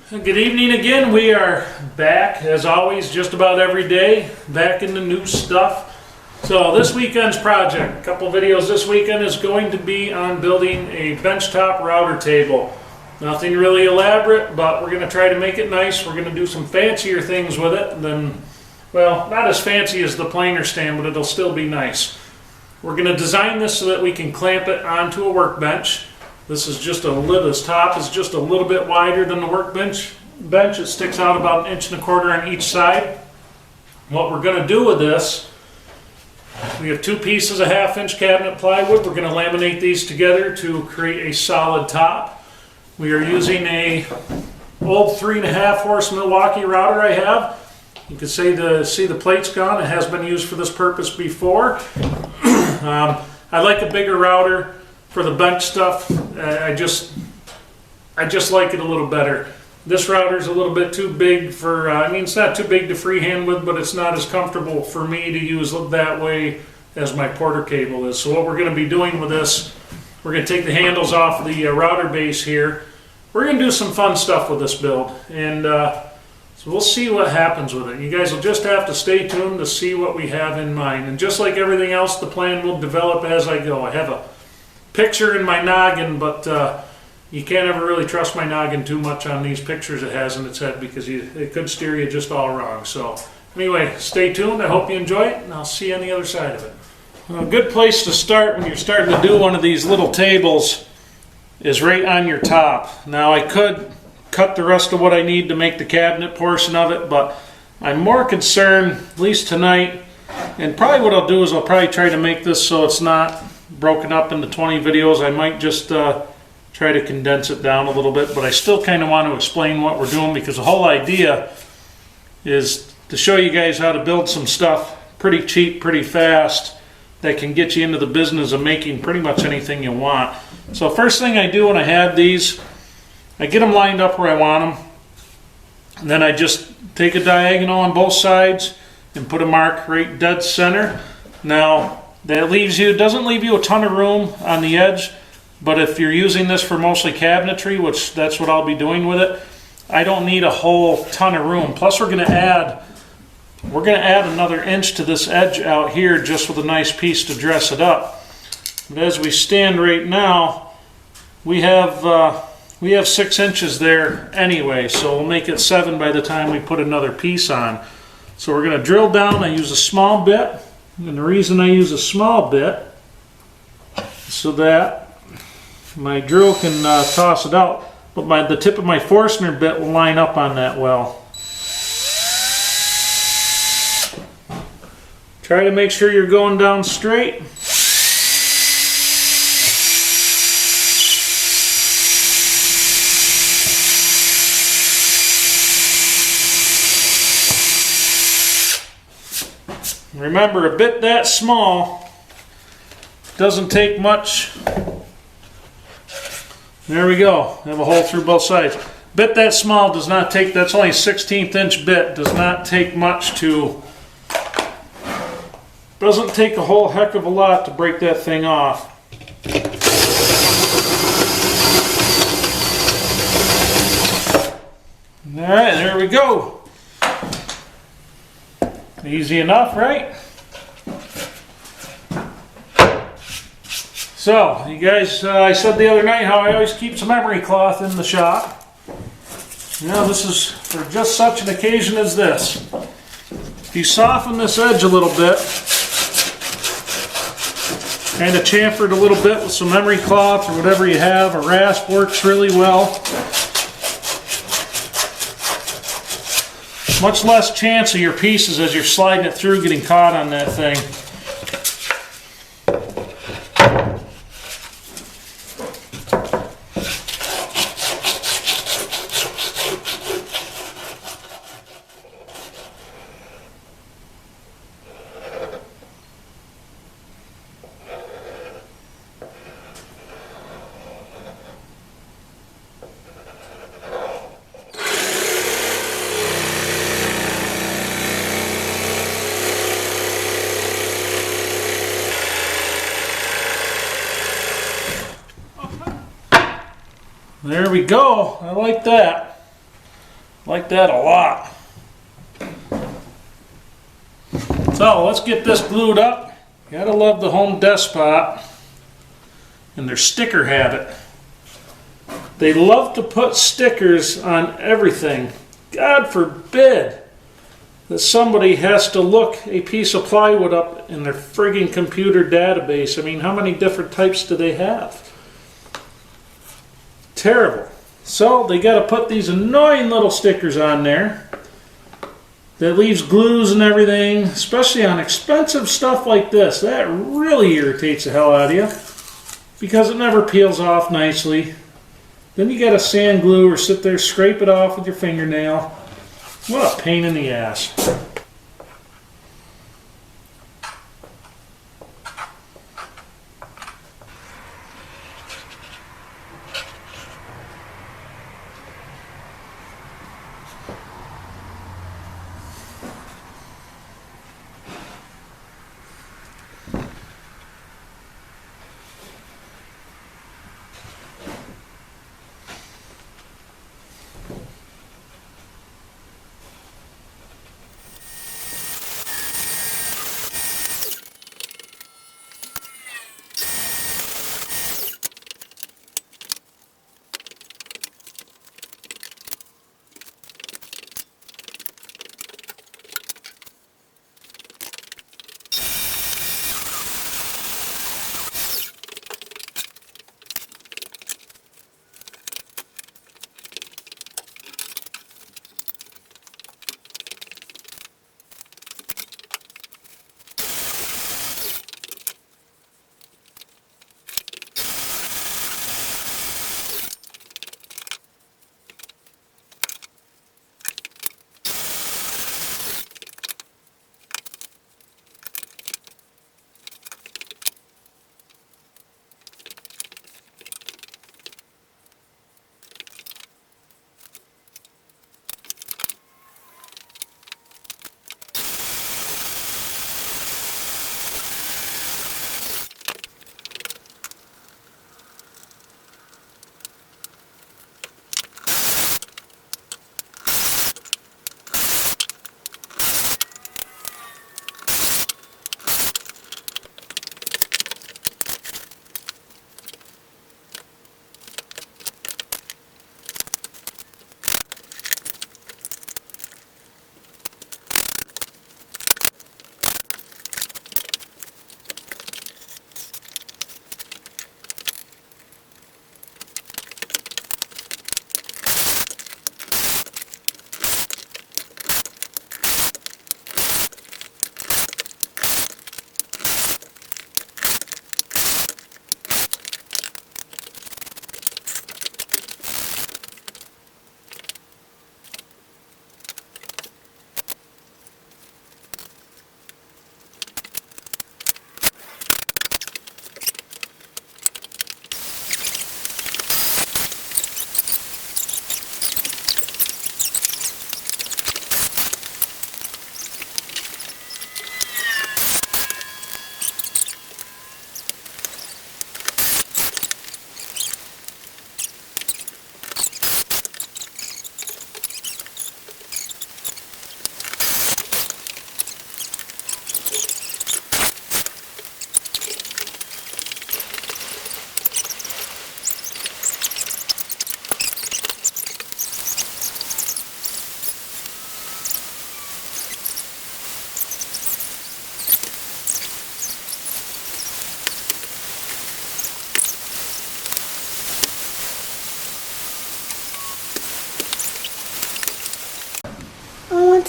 Good evening again. We are back as always just about every day, back in the new stuff. So this weekend's project, a couple videos this weekend, is going to be on building a benchtop router table. Nothing really elaborate, but we're going to try to make it nice. We're going to do some fancier things with it than, well, not as fancy as the planer stand, but it'll still be nice. We're going to design this so that we can clamp it onto a workbench. This is just this top is just a little bit wider than the workbench. It sticks out about 1.25 inches on each side. What we're going to do with this, we have 2 pieces of 1/2 inch cabinet plywood. We're going to laminate these together to create a solid top. We are using a old 3.5 horse Milwaukee router I have. You can see the plate's gone. It has been used for this purpose before. I like a bigger router for the bench stuff. I just like it a little better. This router is a little bit too big for, I mean, it's not too big to freehand with, but it's not as comfortable for me to use that way as my Porter cable is. So what we're going to be doing with this, we're going to take the handles off the router base here. We're going to do some fun stuff with this build, and so we'll see what happens with it. You guys will just have to stay tuned to see what we have in mind. And just like everything else, the plan will develop as I go. I have a picture in my noggin, but you can't ever really trust my noggin too much on these pictures it has in its head, because it could steer you just all wrong. So anyway, stay tuned. I hope you enjoy it, and I'll see you on the other side of it. Well, a good place to start when you're starting to do one of these little tables is right on your top. Now I could cut the rest of what I need to make the cabinet portion of it, but I'm more concerned, at least tonight, and probably what I'll do is I'll probably try to make this so it's not broken up into 20 videos. I might just try to condense it down a little bit, but I still kind of want to explain what we're doing, because the whole idea is to show you guys how to build some stuff pretty cheap, pretty fast, that can get you into the business of making pretty much anything you want. So first thing I do when I have these, I get them lined up where I want them, and then I just take a diagonal on both sides and put a mark right dead center. Now that doesn't leave you a ton of room on the edge, but if you're using this for mostly cabinetry, which that's what I'll be doing with it, I don't need a whole ton of room. Plus we're going to add another 1 inch to this edge out here just with a nice piece to dress it up. But as we stand right now, we have 6 inches there anyway, so we'll make it 7 by the time we put another piece on. So we're going to drill down. I use a small bit, and the reason I use a small bit is so that my drill can toss it out, but the tip of my Forstner bit will line up on that well. Try to make sure you're going down straight. Remember, a bit that small doesn't take much. There we go. I have a hole through both sides. Bit that small does not take, that's only a 1/16 inch bit, does not take much to, doesn't take a whole heck of a lot to break that thing off. Alright, there we go. Easy enough, right? So, you guys, I said the other night how I always keep some emery cloth in the shop. You know, this is for just such an occasion as this. If you soften this edge a little bit, kind of chamfer it a little bit with some emery cloth or whatever you have, a rasp works really well. Much less chance of your pieces as you're sliding it through getting caught on that thing. There we go. I like that. Like that a lot. So let's get this glued up. You gotta love the Home Despot and their sticker habit. They love to put stickers on everything. God forbid that somebody has to look a piece of plywood up in their frigging computer database. I mean, how many different types do they have? Terrible. So they got to put these annoying little stickers on there that leaves glues and everything, especially on expensive stuff like this. That really irritates the hell out of you because it never peels off nicely. Then you got to sand glue or sit there, scrape it off with your fingernail. What a pain in the ass.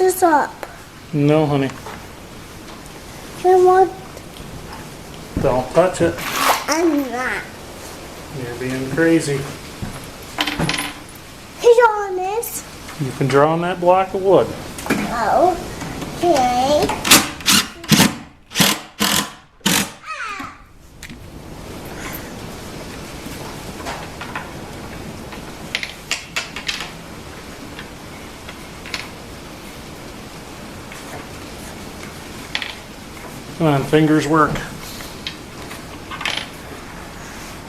this up. No, honey. I want. Don't touch it. I'm not. You're being crazy. He's on this. You can draw on that block of wood. Okay. Come on, fingers work.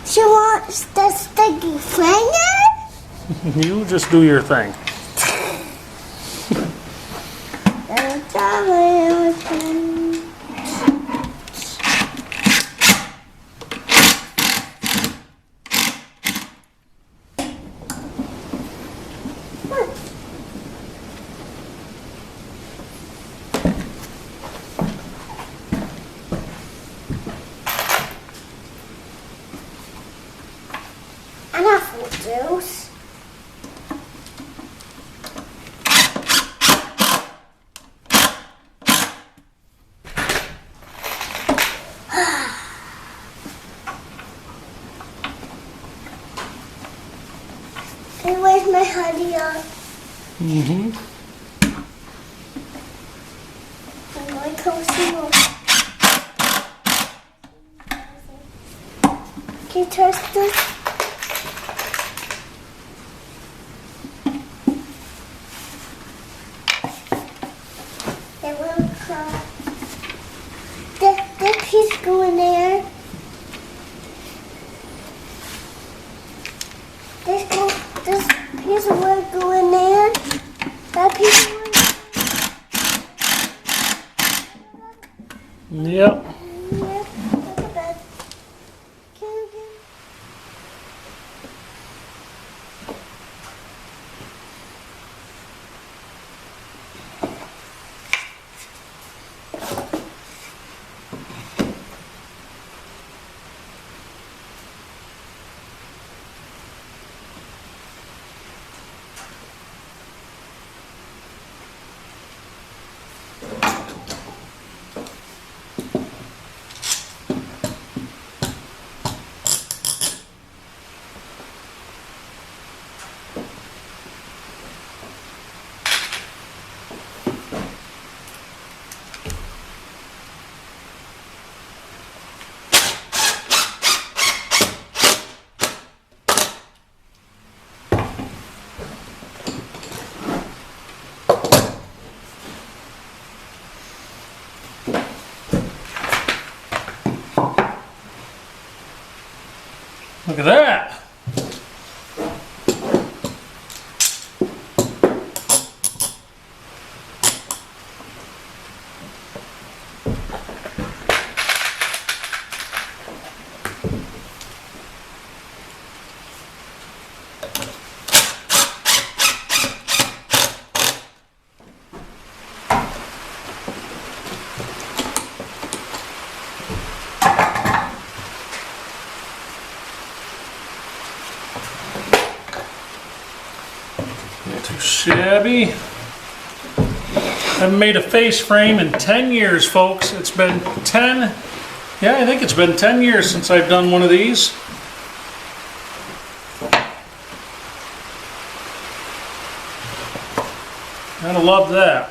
She wants the sticky finger? You just do your thing. And apple juice. And where's my honey on? Mm-hmm. And my cozy one. Can you trust this? It will cry. This piece go in there. This piece of wood go in there. That piece of wood. Yep. Yeah, look at that. Can you Look at that. Not too shabby. Haven't made a face frame in 10 years, folks. It's been 10, yeah, I think it's been 10 years since I've done one of these. Gotta love that.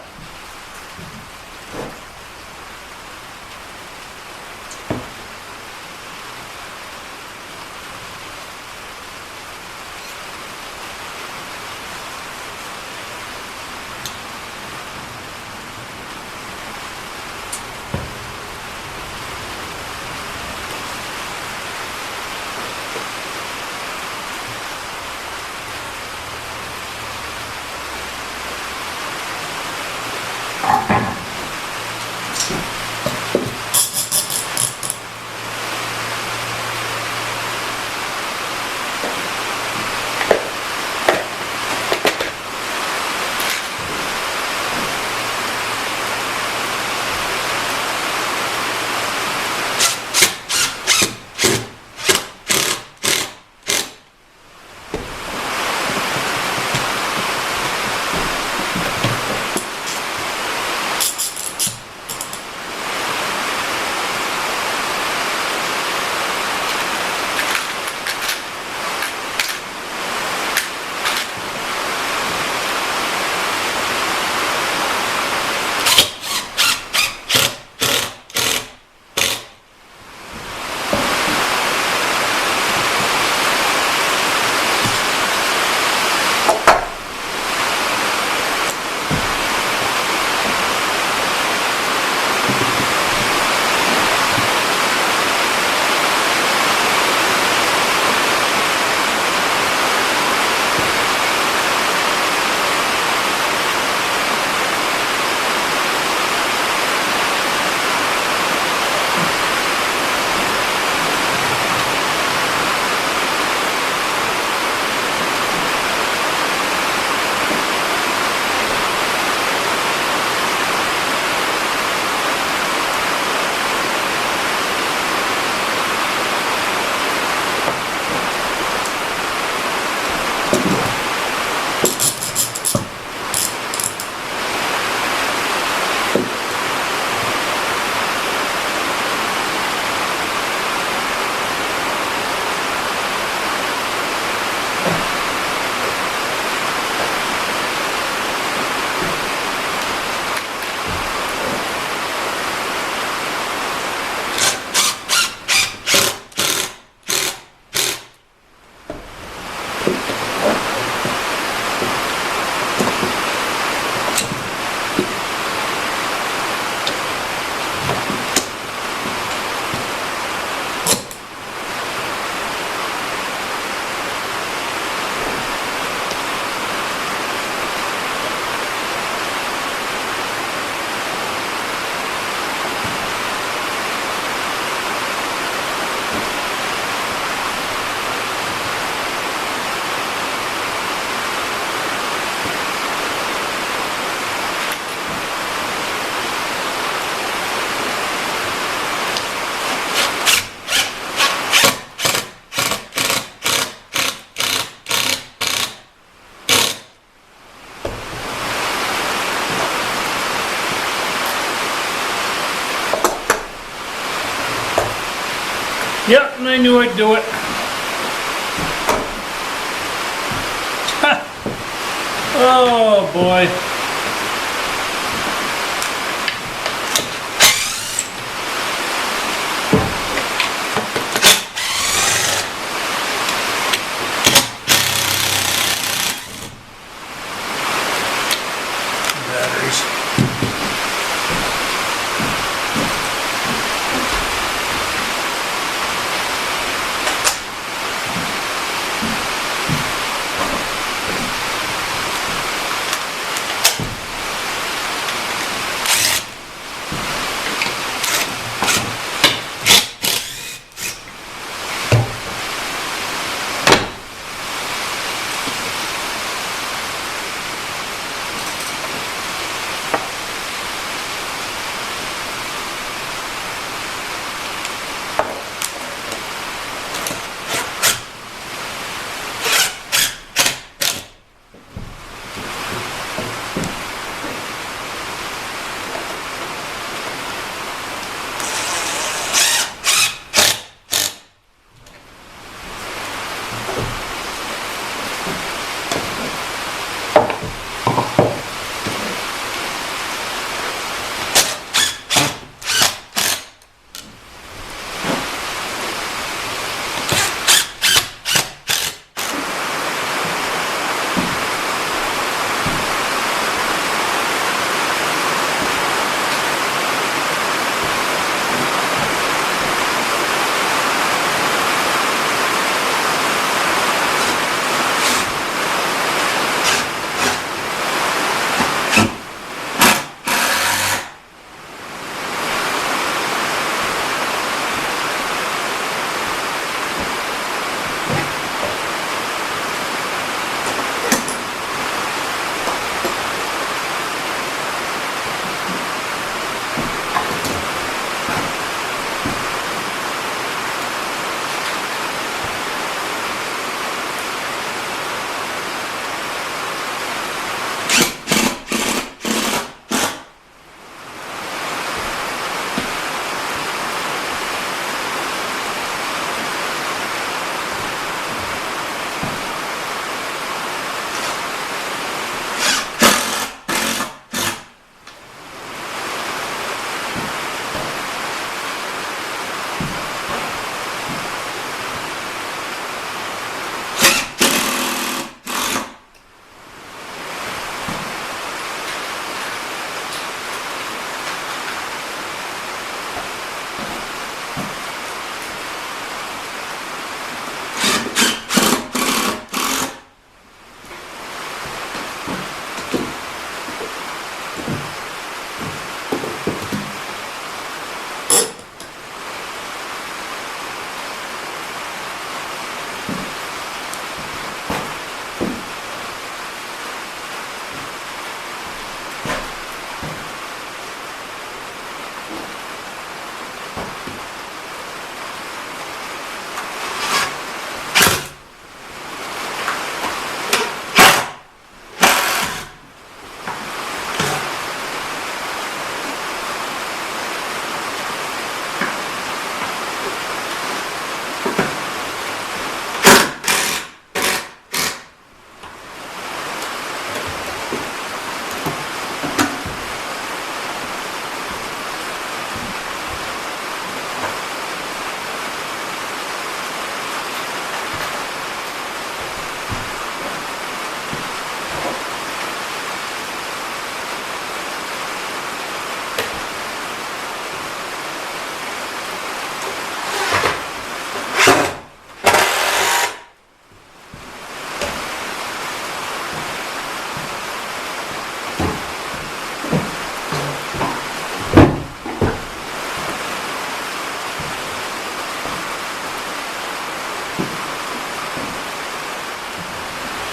Yep, and I knew I'd do it. Oh boy. Batteries.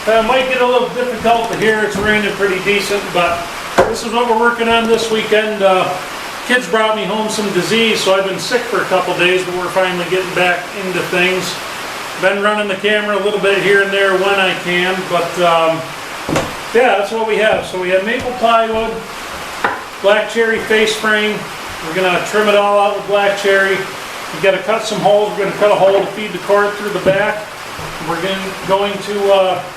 Might get a little difficult to hear, it's raining pretty decent, but this is what we're working on this weekend. Kids brought me home some disease, so I've been sick for a couple days, but we're finally getting back into things. Been running the camera a little bit here and there when I can, but yeah, that's what we have. So we have maple plywood, black cherry face frame. We're gonna trim it all out with black cherry. We gotta cut some holes. We're gonna cut a hole to feed the cord through the back. We're going to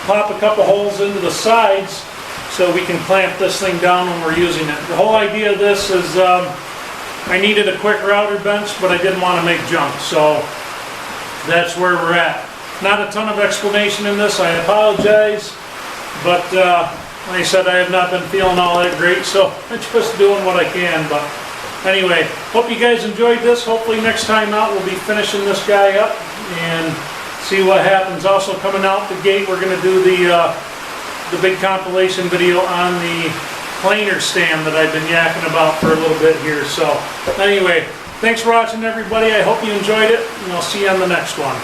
pop a couple holes into the sides so we can clamp this thing down when we're using it. The whole idea of this is I needed a quick router bench, but I didn't want to make junk, so that's where we're at. Not a ton of explanation in this, I apologize, but like I said, I have not been feeling all that great, so I'm just doing what I can. But anyway, hope you guys enjoyed this. Hopefully next time out we'll be finishing this guy up and see what happens. Also coming out the gate, we're going to do the big compilation video on the planer stand that I've been yakking about for a little bit here. So anyway, thanks for watching everybody. I hope you enjoyed it, and I'll see you on the next one.